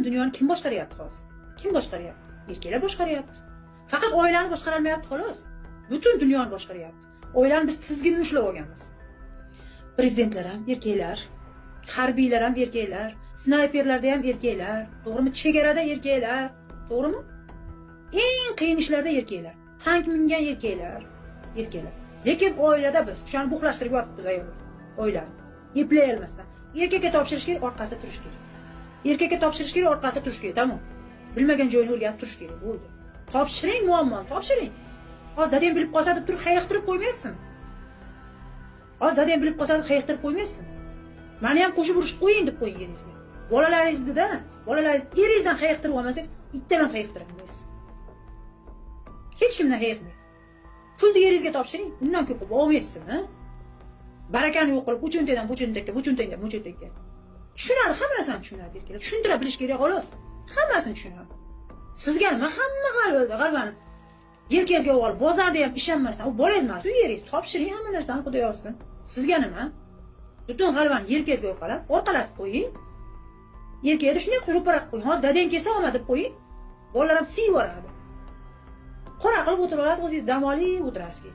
Dunyoni kim boshqaryapti hozir? Kim boshqaryapti? Erkaklar boshqaryapti. Faqat oilani boshqara olmayapti xolos. Butun dunyoni boshqaryapti. Oilani biz tizginni ushlab olganmiz. Prezidentlar ham erkaklar, harbiylar ham erkaklar, snayperlarda ham erkaklar, to'g'rimi? Chegarada erkaklar, to'g'rimi? Eng qiyin ishlarda erkaklar, tank mingan erkaklar. Lekin oilada biz shuni buxlashtirib yotibmiz ayollar. Oilani eplay olmasdan erkakka topshirish kerak, orqasida turish kerak. Erkakka topshirish kerak, orqasida turish kerak, tamom. Bilmagan joyini o'rganib turish kerak, bo'ldi. Topshiring muammoni, topshiring. Hozir dadam bilib qolsa deb turib hayiqtirib qo'ymaysan. Hozir dadam bilib qolsa deb hayiqtirib qo'ymaysan. Meni ham qo'shib urishib qo'ying deb qo'ying eringizga. Bolalaringiz eringizdan hayiqtirib olmasangiz, ikkitadan hayiqtirib qo'yasiz. Hech kimdan hayiqmaydi. Pulni eringizga topshiring, undan ko'p olmaysiz, ha? Barakani yo'q qilib, bu cho'ntakdan bu cho'ntakka. Tushunadi, hammasini tushunadi erkaklar. Tushuntira bilish kerak xolos. Hammasini tushunadi. Sizga nima hamma g'alvani yelkangizga olib, bozorda ham ishonmasdan, u bolangiz emas, u yeringiz topshiring hamma narsani, Xudo yo'qsin. Sizga nima? Butun g'alvani yelkangizga orqalatib qo'ying. Yelkangizga shunday ro'paraq qo'ying. Hozir dadang kelsa olma deb qo'ying. Bolalar ham siyib boradi. Qora qilib o'tirib olasiz, o'zingiz dam olib o'tirasiz.